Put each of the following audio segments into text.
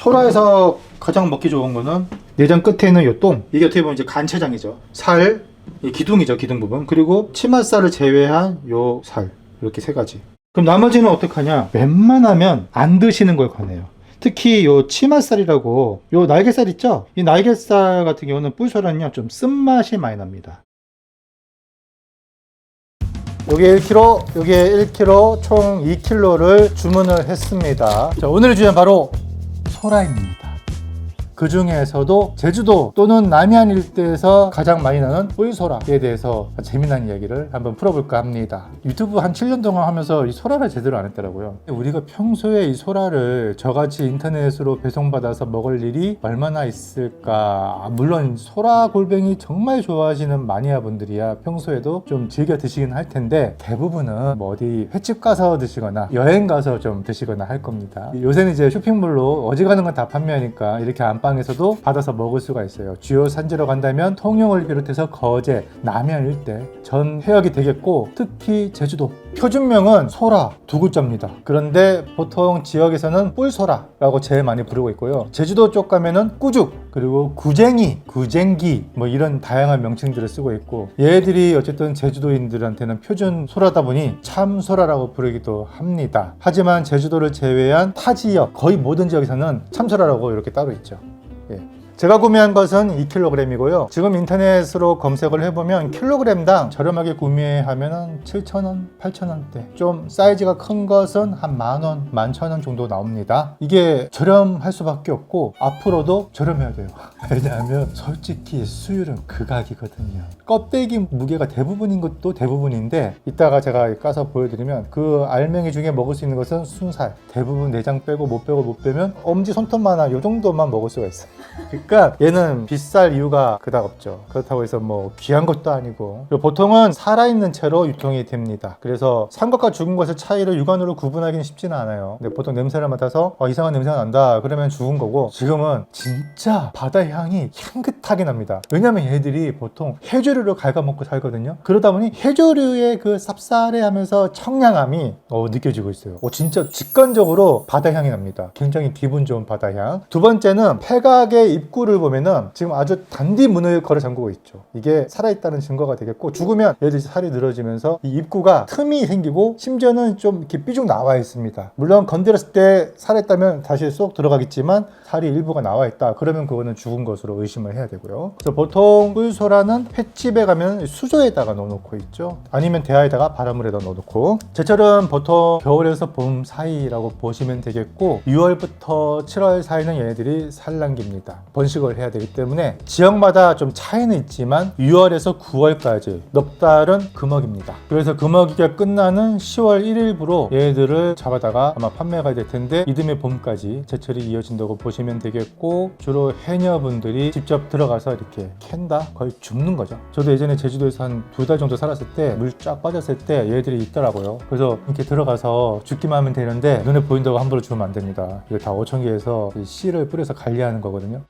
소라에서 가장 먹기 좋은 거는 내장 끝에 있는 요 똥, 이게 어떻게 보면 이제 간췌장이죠. 살, 이 기둥이죠, 기둥 부분. 그리고 치맛살을 제외한 요 살, 이렇게 세 가지. 그럼 나머지는 어떡하냐? 웬만하면 안 드시는 걸 권해요. 특히 요 치맛살이라고 요 날개살 있죠? 이 날개살 같은 경우는 뿔소라는요 좀 쓴맛이 많이 납니다. 요게 1kg, 요게 1kg, 총 2kg를 주문을 했습니다. 자, 오늘의 주제는 바로 소라입니다. 그 중에서도 제주도 또는 남해안 일대에서 가장 많이 나는 뿔소라에 대해서 재미난 이야기를 한번 풀어볼까 합니다. 유튜브 한 7년 동안 하면서 이 소라를 제대로 안 했더라고요. 우리가 평소에 이 소라를 저같이 인터넷으로 배송받아서 먹을 일이 얼마나 있을까. 물론 소라 골뱅이 정말 좋아하시는 마니아분들이야 평소에도 좀 즐겨 드시긴 할 텐데, 대부분은 뭐 어디 횟집 가서 드시거나 여행 가서 좀 드시거나 할 겁니다. 요새는 이제 쇼핑몰로 어지간한 건 다 판매하니까 이렇게 안방에서도 받아서 먹을 수가 있어요. 주요 산지로 간다면 통영을 비롯해서 거제, 남해안 일대 전 해역이 되겠고, 특히 제주도 표준명은 소라 두 글자입니다. 그런데 보통 지역에서는 뿔소라라고 제일 많이 부르고 있고요. 제주도 쪽 가면은 꾸죽, 그리고 구쟁이, 구쟁기 뭐 이런 다양한 명칭들을 쓰고 있고, 얘들이 어쨌든 제주도인들한테는 표준 소라다 보니 참소라라고 부르기도 합니다. 하지만 제주도를 제외한 타 지역, 거의 모든 지역에서는 참소라라고 이렇게 따로 있죠. 예. 제가 구매한 것은 2kg이고요. 지금 인터넷으로 검색을 해보면 킬로그램당 저렴하게 구매하면 7,000원, 8,000원대. 좀 사이즈가 큰 것은 한 만원, 11,000원 정도 나옵니다. 이게 저렴할 수밖에 없고 앞으로도 저렴해야 돼요. 왜냐하면 솔직히 수율은 극악이거든요. 껍데기 무게가 대부분인 것도 대부분인데, 이따가 제가 까서 보여드리면 그 알맹이 중에 먹을 수 있는 것은 순살. 대부분 내장 빼고 못 빼면 엄지 손톱만한 요 정도만 먹을 수가 있어요. 그러니까 얘는 비쌀 이유가 그닥 없죠. 그렇다고 해서 뭐 귀한 것도 아니고, 보통은 살아있는 채로 유통이 됩니다. 그래서 산 것과 죽은 것의 차이를 육안으로 구분하기는 쉽지는 않아요. 근데 보통 냄새를 맡아서 이상한 냄새가 난다 그러면 죽은 거고, 지금은 진짜 바다 향이 향긋하게 납니다. 왜냐면 얘들이 보통 해조류를 갉아먹고 살거든요. 그러다 보니 해조류의 그 쌉싸래하면서 청량함이 느껴지고 있어요. 진짜 직관적으로 바다 향이 납니다. 굉장히 기분 좋은 바다 향. 두 번째는 폐각의 입구를 보면은 지금 아주 단디 문을 걸어 잠그고 있죠. 이게 살아있다는 증거가 되겠고, 죽으면 얘들이 살이 늘어지면서 이 입구가 틈이 생기고, 심지어는 좀 이렇게 삐죽 나와 있습니다. 물론 건드렸을 때 살아있다면 다시 쏙 들어가겠지만 살이 일부가 나와 있다 그러면 그거는 죽은 것으로 의심을 해야 되고요. 그래서 보통 뿔소라는 횟집에 가면 수조에다가 넣어놓고 있죠. 아니면 대야에다가 바닷물에다 넣어놓고, 제철은 보통 겨울에서 봄 사이라고 보시면 되겠고, 6월부터 7월 사이는 얘네들이 산란기입니다. 번식을 해야 되기 때문에 지역마다 좀 차이는 있지만 6월에서 9월까지 넉 달은 금어기입니다. 그래서 금어기가 끝나는 10월 1일부로 얘네들을 잡아다가 아마 판매가 될 텐데, 이듬해 봄까지 제철이 이어진다고 보시면 되겠고, 주로 해녀분들이 직접 들어가서 이렇게 캔다? 거의 줍는 거죠. 저도 예전에 제주도에서 한 2달 정도 살았을 때 물 쫙 빠졌을 때 얘들이 있더라고요. 그래서 이렇게 들어가서 죽기만 하면 되는데, 눈에 보인다고 함부로 주면 안 됩니다. 이거 다 어청기에서 씨를 뿌려서 관리하는 거거든요.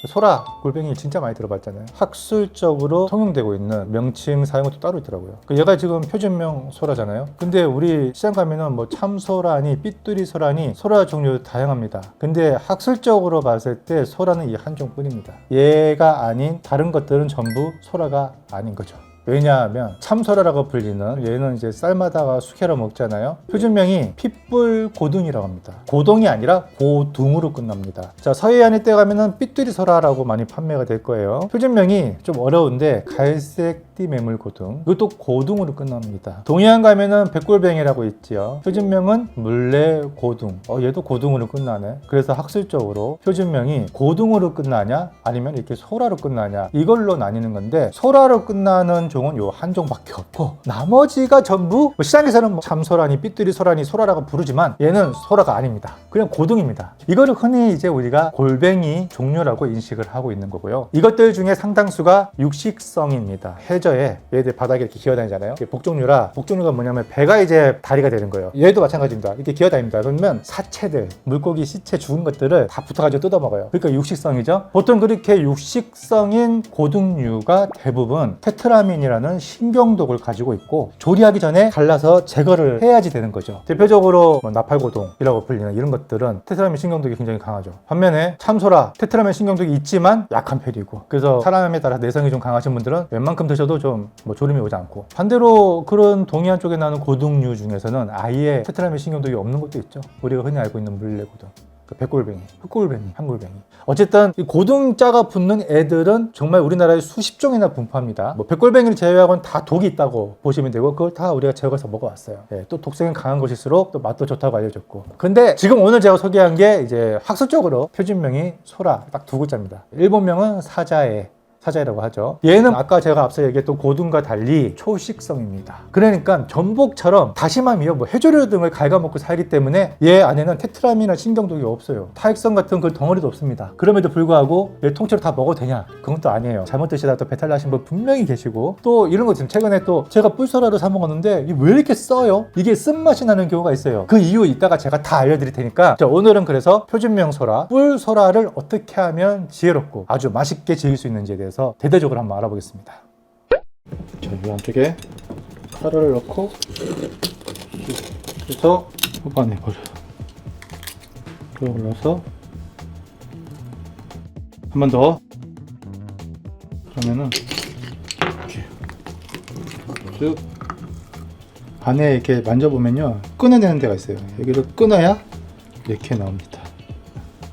소라, 골뱅이 진짜 많이 들어봤잖아요. 학술적으로 통용되고 있는 명칭 사용도 따로 있더라고요. 얘가 지금 표준명 소라잖아요. 근데 우리 시장 가면은 뭐 참소라니, 삐뚤이 소라니, 소라 종류 다양합니다. 근데 학술적으로 봤을 때 소라는 이 한 종뿐입니다. 얘가 아닌 다른 것들은 전부 소라가 아닌 거죠. 왜냐하면 참소라라고 불리는 얘는 이제 쌀마다가 숙회로 먹잖아요. 표준명이 핏불 고둥이라고 합니다. 고동이 아니라 고둥으로 끝납니다. 자, 서해안에 때 가면은 삐뚤이 소라라고 많이 판매가 될 거예요. 표준명이 좀 어려운데 갈색 띠매물 고둥, 이것도 고둥으로 끝납니다. 동해안 가면은 백골뱅이라고 있지요. 표준명은 물레 고둥, 얘도 고둥으로 끝나네. 그래서 학술적으로 표준명이 고둥으로 끝나냐 아니면 이렇게 소라로 끝나냐, 이걸로 나뉘는 건데, 소라로 끝나는 종은 요 한 종밖에 없고, 나머지가 전부 시장에서는 뭐 참소라니, 삐뚤이 소라니, 소라라고 부르지만 얘는 소라가 아닙니다. 그냥 고둥입니다. 이거를 흔히 이제 우리가 골뱅이 종류라고 인식을 하고 있는 거고요. 이것들 중에 상당수가 육식성입니다. 해저에 얘들 바닥에 이렇게 기어다니잖아요. 복종류라, 복종류가 뭐냐면 배가 이제 다리가 되는 거예요. 얘도 마찬가지입니다. 이렇게 기어다닙니다. 그러면 사체들, 물고기 시체 죽은 것들을 다 붙어가지고 뜯어먹어요. 그러니까 육식성이죠. 보통 그렇게 육식성인 고둥류가 대부분 테트라민이 테트라민이라는 신경독을 가지고 있고 조리하기 전에 갈라서 제거를 해야지 되는 거죠. 대표적으로 뭐 나팔고동이라고 불리는 이런 것들은 테트라민 신경독이 굉장히 강하죠. 반면에 참소라 테트라민 신경독이 있지만 약한 편이고, 그래서 사람에 따라 내성이 좀 강하신 분들은 웬만큼 드셔도 좀 뭐 졸음이 오지 않고, 반대로 그런 동해안 쪽에 나오는 고등류 중에서는 아예 테트라민 신경독이 없는 것도 있죠. 우리가 흔히 알고 있는 물레고등, 백골뱅이, 흑골뱅이, 한골뱅이. 어쨌든 이 고등자가 붙는 애들은 정말 우리나라에 수십 종이나 분포합니다. 뭐 백골뱅이를 제외하고는 다 독이 있다고 보시면 되고, 그걸 다 우리가 제거해서 먹어왔어요. 예, 또 독성이 강한 것일수록 또 맛도 좋다고 알려졌고. 근데 지금 오늘 제가 소개한 게 이제 학술적으로 표준명이 소라 딱 두 글자입니다. 일본명은 사자이라고 하죠. 얘는 아까 제가 앞서 얘기했던 고등과 달리 초식성입니다. 그러니까 전복처럼 다시마미요, 뭐 해조류 등을 갉아먹고 살기 때문에 얘 안에는 테트라민이나 신경독이 없어요. 타액성 같은 그 덩어리도 없습니다. 그럼에도 불구하고 얘 통째로 다 먹어도 되냐? 그건 또 아니에요. 잘못 드시다가 또 배탈 나신 분 분명히 계시고, 또 이런 거 지금 최근에 또 제가 뿔소라를 사 먹었는데 이게 왜 이렇게 써요? 이게 쓴맛이 나는 경우가 있어요. 그 이유 이따가 제가 다 알려드릴 테니까, 자, 오늘은 그래서 표준명 소라, 뿔소라를 어떻게 하면 지혜롭고 아주 맛있게 즐길 수 있는지에 대해서 대대적으로 한번 알아보겠습니다. 자, 이 안쪽에 카레를 넣고 그래서 후반에 버려 올려서 한 번 더, 그러면은 이렇게 쭉 안에 이렇게 만져보면요, 끊어내는 데가 있어요. 여기를 끊어야 이렇게 나옵니다.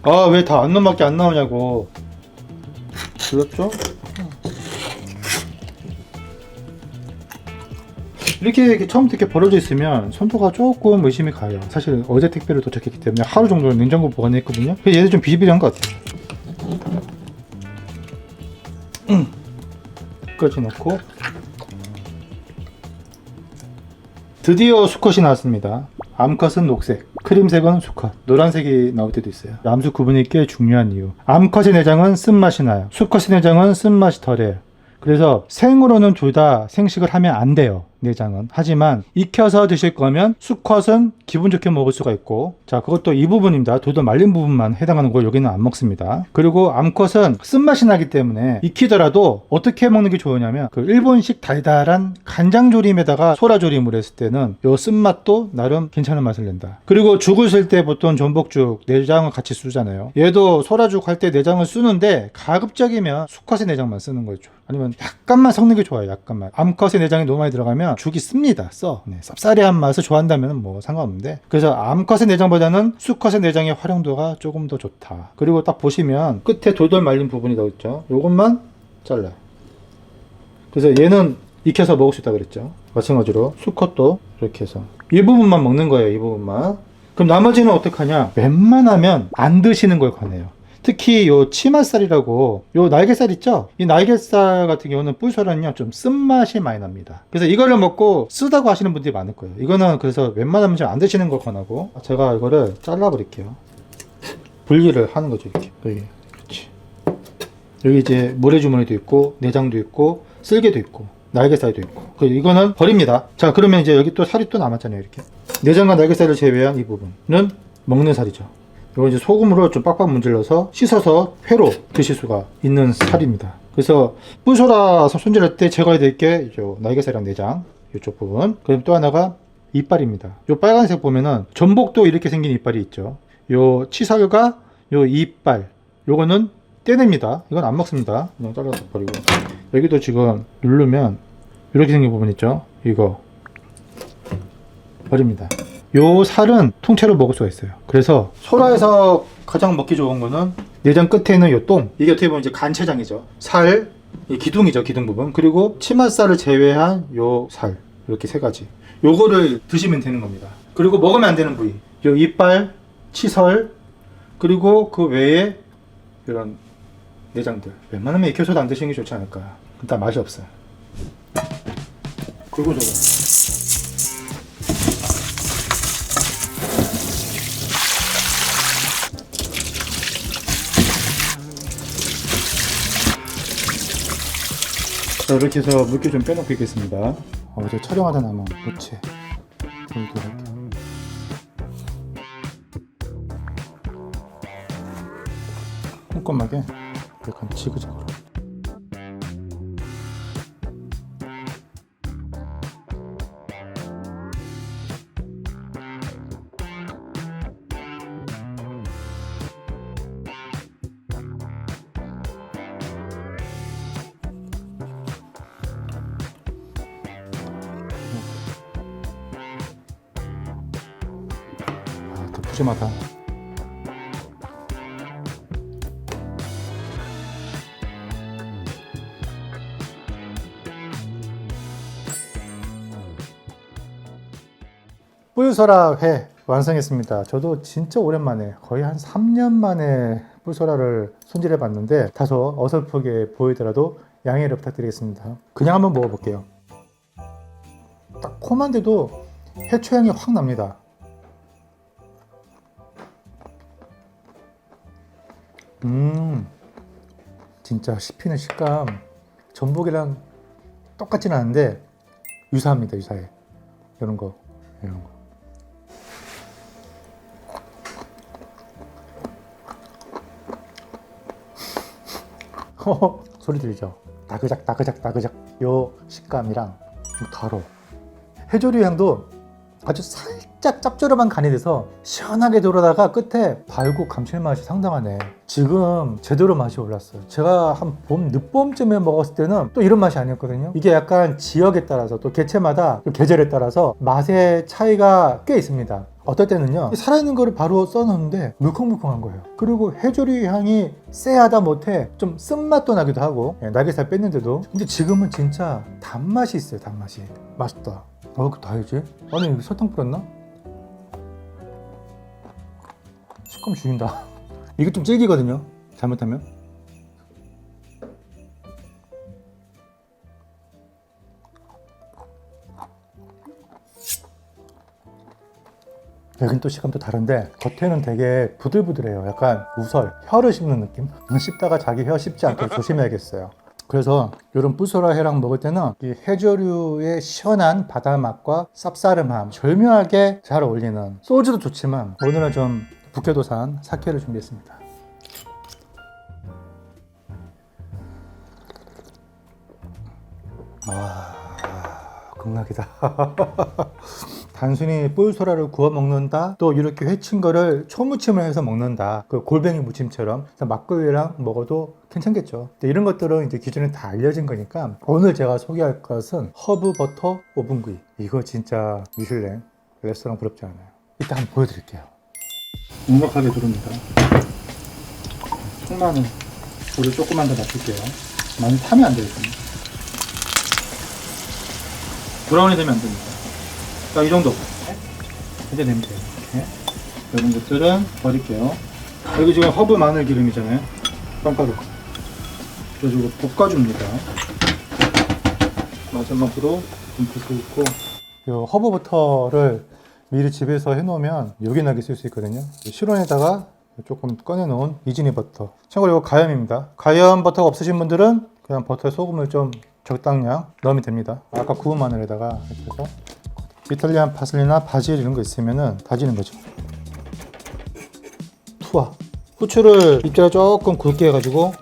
아, 왜 다 안 넣어밖에 안 나오냐고. 그렇죠? 이렇게 처음부터 이렇게 벌어져 있으면 손도가 조금 의심이 가요. 사실 어제 택배를 도착했기 때문에 하루 정도는 냉장고 보관했거든요. 얘도 좀 비리비리한 것 같아요. 끝까지 넣고, 드디어 수컷이 나왔습니다. 암컷은 녹색, 크림색은 수컷, 노란색이 나올 때도 있어요. 암수 구분이 꽤 중요한 이유. 암컷의 내장은 쓴맛이 나요. 수컷의 내장은 쓴맛이 덜해요. 그래서 생으로는 둘 다 생식을 하면 안 돼요, 내장은. 하지만 익혀서 드실 거면 수컷은 기분 좋게 먹을 수가 있고, 자, 그것도 이 부분입니다. 돌돌 말린 부분만 해당하는 걸 여기는 안 먹습니다. 그리고 암컷은 쓴맛이 나기 때문에 익히더라도 어떻게 먹는 게 좋으냐면, 그 일본식 달달한 간장조림에다가 소라조림을 했을 때는 요 쓴맛도 나름 괜찮은 맛을 낸다. 그리고 죽을 쓸 때 보통 전복죽 내장을 같이 쓰잖아요. 얘도 소라죽 할 때 내장을 쓰는데 가급적이면 수컷의 내장만 쓰는 거죠. 아니면 약간만 섞는 게 좋아요. 약간만. 암컷의 내장이 너무 많이 들어가면 죽이 씁니다. 네, 쌉싸리한 맛을 좋아한다면 뭐 상관없는데, 그래서 암컷의 내장보다는 수컷의 내장의 활용도가 조금 더 좋다. 그리고 딱 보시면 끝에 돌돌 말린 부분이 더 있죠. 요것만 잘라요. 그래서 얘는 익혀서 먹을 수 있다 그랬죠. 마찬가지로 수컷도 이렇게 해서 이 부분만 먹는 거예요. 이 부분만. 그럼 나머지는 어떡하냐? 웬만하면 안 드시는 걸 권해요. 특히 요 치맛살이라고, 요 날개살 있죠? 이 날개살 같은 경우는 뿔소라는요 좀 쓴맛이 많이 납니다. 그래서 이거를 먹고 쓰다고 하시는 분들이 많을 거예요. 이거는 그래서 웬만하면 좀 안 드시는 걸 권하고, 제가 이거를 잘라 버릴게요. 분리를 하는 거죠. 이렇게 여기. 그렇지. 여기 이제 모래주머니도 있고 내장도 있고 쓸개도 있고 날개살도 있고, 이거는 버립니다. 자, 그러면 이제 여기 또 살이 또 남았잖아요. 이렇게 내장과 날개살을 제외한 이 부분은 먹는 살이죠. 이거 이제 소금으로 좀 빡빡 문질러서 씻어서 회로 드실 수가 있는 살입니다. 그래서 뿔소라 손질할 때 제거해야 될 게 날개살이랑 내장 이쪽 부분. 그럼 또 하나가 이빨입니다. 요 빨간색 보면은 전복도 이렇게 생긴 이빨이 있죠. 요 치살과 요 이빨, 요거는 떼냅니다. 이건 안 먹습니다. 그냥 잘라서 버리고, 여기도 지금 누르면 이렇게 생긴 부분 있죠. 이거 버립니다. 요 살은 통째로 먹을 수가 있어요. 그래서 소라에서 가장 먹기 좋은 거는 내장 끝에 있는 요 똥, 이게 어떻게 보면 이제 간췌장이죠. 살, 이 기둥이죠, 기둥 부분. 그리고 치맛살을 제외한 요 살, 이렇게 세 가지. 요거를 드시면 되는 겁니다. 그리고 먹으면 안 되는 부위, 요 이빨, 치설, 그리고 그 외에 이런 내장들. 웬만하면 익혀서도 안 드시는 게 좋지 않을까. 일단 맛이 없어요. 그리고 저거. 자, 이렇게 해서 물기 좀 빼놓고 있겠습니다. 어제 촬영하다 남은 무채 이렇게 할게요. 꼼꼼하게 약간 지그재그로. 찜찜하다. 뿔소라회 완성했습니다. 저도 진짜 오랜만에 거의 한 3년 만에 뿔소라를 손질해 봤는데 다소 어설프게 보이더라도 양해를 부탁드리겠습니다. 그냥 한번 먹어볼게요. 딱 코만데도 해초 향이 확 납니다. 진짜 씹히는 식감 전복이랑 똑같진 않은데 유사합니다. 유사해. 이런 거. 소리 들리죠? 다그작 요 식감이랑 다뤄. 해조류 향도 아주 살짝 짭조름한 간이 돼서 시원하게 돌아다가 끝에 달고 감칠맛이 상당하네. 지금 제대로 맛이 올랐어요. 제가 한 봄, 늦봄쯤에 먹었을 때는 또 이런 맛이 아니었거든요. 이게 약간 지역에 따라서 또 개체마다 또 계절에 따라서 맛의 차이가 꽤 있습니다. 어떨 때는요 살아있는 거를 바로 써놓는데 물컹물컹한 거예요. 그리고 해조류 향이 쎄하다 못해 좀 쓴맛도 나기도 하고 날개살 뺐는데도. 근데 지금은 진짜 단맛이 있어요. 단맛이 맛있다. 왜 이렇게 다르지? 아니 여기 설탕 뿌렸나? 식감 죽인다. 이게 좀 질기거든요 잘못하면. 여긴 또 식감도 다른데 겉에는 되게 부들부들해요. 약간 우설, 혀를 씹는 느낌? 씹다가 자기 혀 씹지 않게 조심해야겠어요. 그래서 이런 뿔소라 회랑 먹을 때는 이 해조류의 시원한 바다맛과 쌉싸름함 절묘하게 잘 어울리는, 소주도 좋지만 오늘은 좀 북해도산 사케를 준비했습니다. 극락이다. 단순히 뿔소라를 구워 먹는다, 또 이렇게 회친 거를 초무침을 해서 먹는다, 그 골뱅이 무침처럼 막걸리랑 먹어도 괜찮겠죠. 이런 것들은 이제 기존에 다 알려진 거니까 오늘 제가 소개할 것은 허브 버터 오븐구이. 이거 진짜 미슐랭 레스토랑 부럽지 않아요. 이따 한번 보여드릴게요. 넉넉하게 두릅니다. 통마늘 물을 조금만 더 맞출게요. 많이 타면 안 되겠습니다. 브라운이 되면 안 됩니다. 자, 이 정도 이제 내면 돼요. 이런 것들은 버릴게요. 여기 지금 허브 마늘 기름이잖아요. 빵가루 그래서 이거 볶아줍니다. 마지막으로 분포수 있고, 이 허브 버터를 미리 집에서 해놓으면 요긴하게 쓸 수 있거든요. 실온에다가 조금 꺼내놓은 이즈니 버터. 참고로 이거 가염입니다. 가염 버터가 없으신 분들은 그냥 버터에 소금을 좀 적당량 넣으면 됩니다. 아까 구운 마늘에다가 이렇게 해서 이탈리안 파슬리나 바질 이런 거 있으면은 다지는 거죠. 투하. 후추를 입자를 조금 굵게 해가지고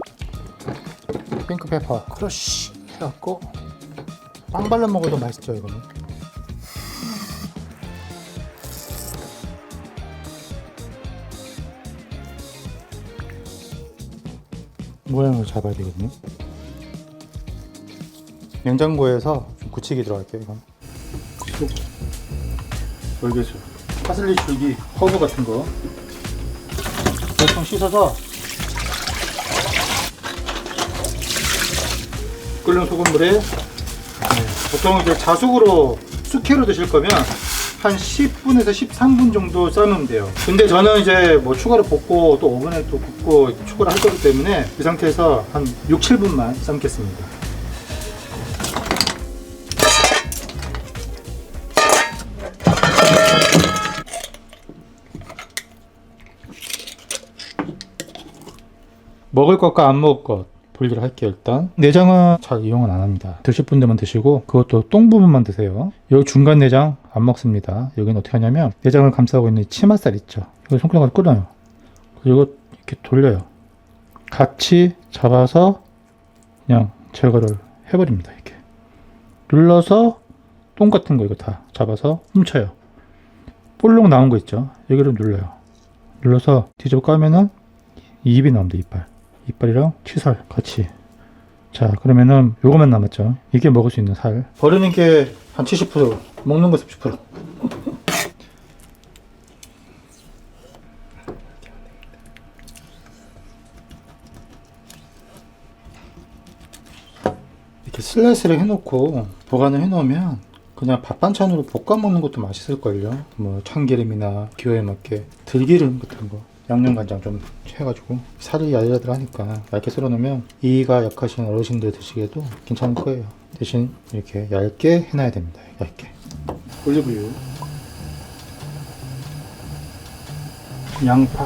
핑크 페퍼 크러쉬 해갖고 빵 발라 먹어도 맛있죠. 이거는 모양을 잡아야 되거든요. 냉장고에서 좀 굳히게 들어갈게요. 이건 월계수, 파슬리 줄기, 허브 같은 거 대충 씻어서 끓는 소금물에, 보통 이제 자숙으로 숙회로 드실 거면 한 10분에서 13분 정도 삶으면 돼요. 근데 저는 이제 뭐 추가로 볶고 또 오븐에 또 굽고 추가를 할 거기 때문에 이 상태에서 한 6, 7분만 삶겠습니다. 먹을 것과 안 먹을 것 분리를 할게요. 일단 내장은 잘 이용은 안 합니다. 드실 분들만 드시고 그것도 똥 부분만 드세요. 여기 중간 내장 안 먹습니다. 여기는 어떻게 하냐면 내장을 감싸고 있는 치맛살 있죠. 이걸 손가락으로 끊어요. 그리고 이렇게 돌려요. 같이 잡아서 그냥 제거를 해버립니다. 이렇게 눌러서 똥 같은 거 이거 다 잡아서 훔쳐요. 볼록 나온 거 있죠. 여기를 눌러요. 눌러서 뒤집어 까면은 입이 나옵니다. 이빨이랑 치살 같이. 자, 그러면은 요거만 남았죠. 이게 먹을 수 있는 살. 버리는 게 한 70%, 먹는 거 30%. 슬라이스를 해놓고 보관을 해놓으면 그냥 밥 반찬으로 볶아 먹는 것도 맛있을걸요. 뭐 참기름이나 기호에 맞게 들기름 같은 거, 양념간장 좀 해가지고 살이 야들야들하니까 얇게 썰어놓으면 이가 약하신 어르신들 드시기에도 괜찮을 거예요. 대신 이렇게 얇게 해놔야 됩니다. 얇게. 올리브유, 양파,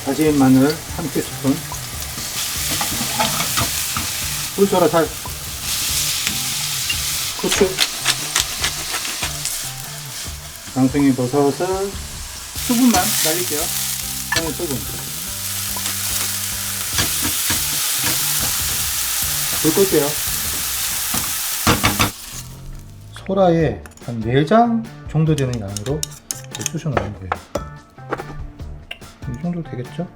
다진 마늘 1티스푼, 꿀소라 살, 후추, 장송이 버섯을 수분만 날릴게요. 저는 수분. 불 끌게요. 소라에 한 4장 정도 되는 양으로 쑤셔 넣는 거예요. 이 정도 되겠죠?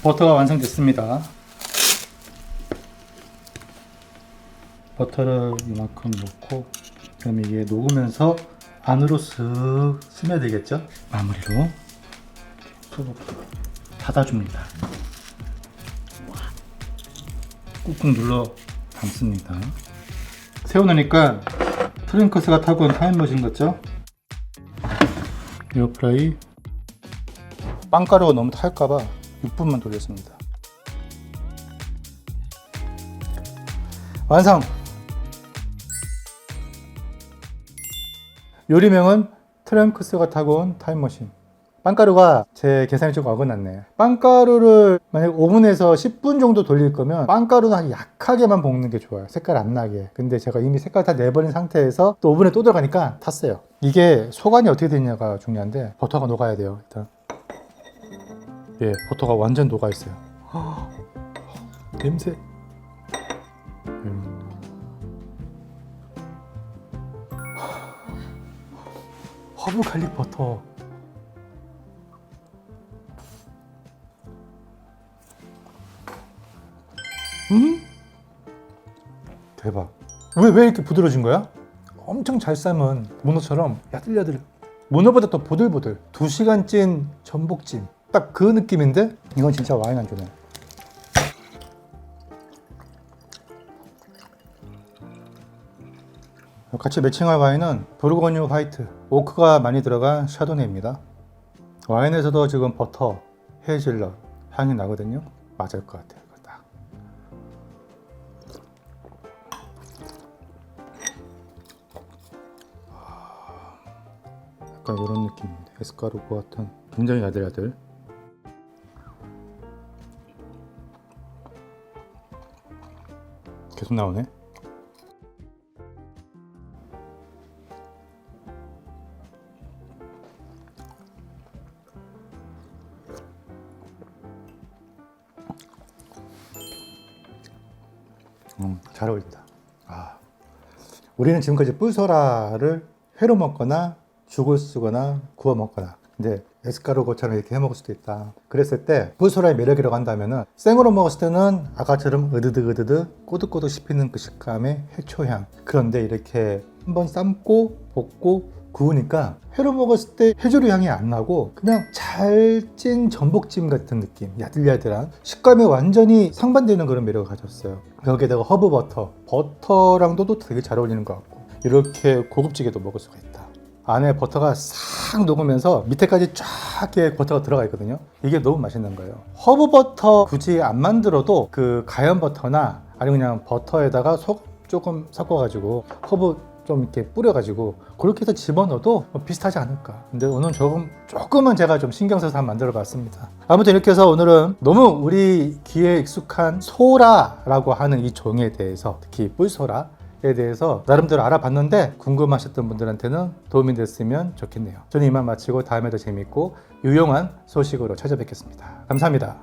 버터가 완성됐습니다. 버터를 이만큼 넣고 그럼 이게 녹으면서 안으로 쓱 스며들겠죠? 마무리로 닫아줍니다. 꾹꾹 눌러 담습니다. 세워놓으니까 트랭크스가 타고 온 타임머신 같죠? 에어프라이. 빵가루가 너무 탈까봐 6분만 돌렸습니다. 완성! 요리명은 트랭크스가 타고 온 타임머신. 빵가루가 제 계산이 좀 어긋났네. 빵가루를 만약 오븐에서 10분 정도 돌릴 거면 빵가루는 아주 약하게만 볶는 게 좋아요. 색깔 안 나게. 근데 제가 이미 색깔 다 내버린 상태에서 또 오븐에 또 들어가니까 탔어요. 이게 소관이 어떻게 되냐가 중요한데 버터가 녹아야 돼요. 일단 예, 버터가 완전 녹아 있어요. 냄새. 허브 갈릭 버터. 대박. 왜 이렇게 부드러워진 거야? 엄청 잘 삶은 문어처럼 야들야들. 문어보다 더 보들보들. 2시간 찐 전복찜. 딱 그 느낌인데 이건 진짜 와인 안주네. 같이 매칭할 와인은 부르고뉴 화이트, 오크가 많이 들어간 샤도네입니다. 와인에서도 지금 버터, 헤이즐넛 향이 나거든요. 맞을 것 같아요. 이거 딱. 약간 이런 느낌인데 에스카르고 같은 굉장히 야들야들. 계속 나오네. 잘 어울린다. 우리는 지금까지 뿔소라를 회로 먹거나 죽을 쓰거나 구워 먹거나, 근데 에스카르고처럼 이렇게 해 먹을 수도 있다. 그랬을 때 뿔소라의 매력이라고 한다면은 생으로 먹었을 때는 아까처럼 으드득 꼬득꼬득 씹히는 그 식감의 해초향. 그런데 이렇게 한번 삶고 볶고 구우니까 회로 먹었을 때 해조류 향이 안 나고 그냥 잘 찐 전복찜 같은 느낌, 야들야들한 식감에 완전히 상반되는 그런 매력을 가졌어요. 여기에다가 허브 버터랑도 또 되게 잘 어울리는 것 같고, 이렇게 고급지게도 먹을 수가 있다. 안에 버터가 싹 녹으면서 밑에까지 쫙 버터가 들어가 있거든요. 이게 너무 맛있는 거예요. 허브 버터 굳이 안 만들어도 그 가염 버터나 아니면 그냥 버터에다가 소금 조금 섞어가지고 허브 좀 이렇게 뿌려가지고 그렇게 해서 집어넣어도 비슷하지 않을까. 근데 오늘 조금은 제가 좀 신경 써서 한번 만들어 봤습니다. 아무튼 이렇게 해서 오늘은 너무 우리 귀에 익숙한 소라라고 하는 이 종에 대해서, 특히 뿔소라에 대해서 나름대로 알아봤는데 궁금하셨던 분들한테는 도움이 됐으면 좋겠네요. 저는 이만 마치고 다음에 더 재밌고 유용한 소식으로 찾아뵙겠습니다. 감사합니다.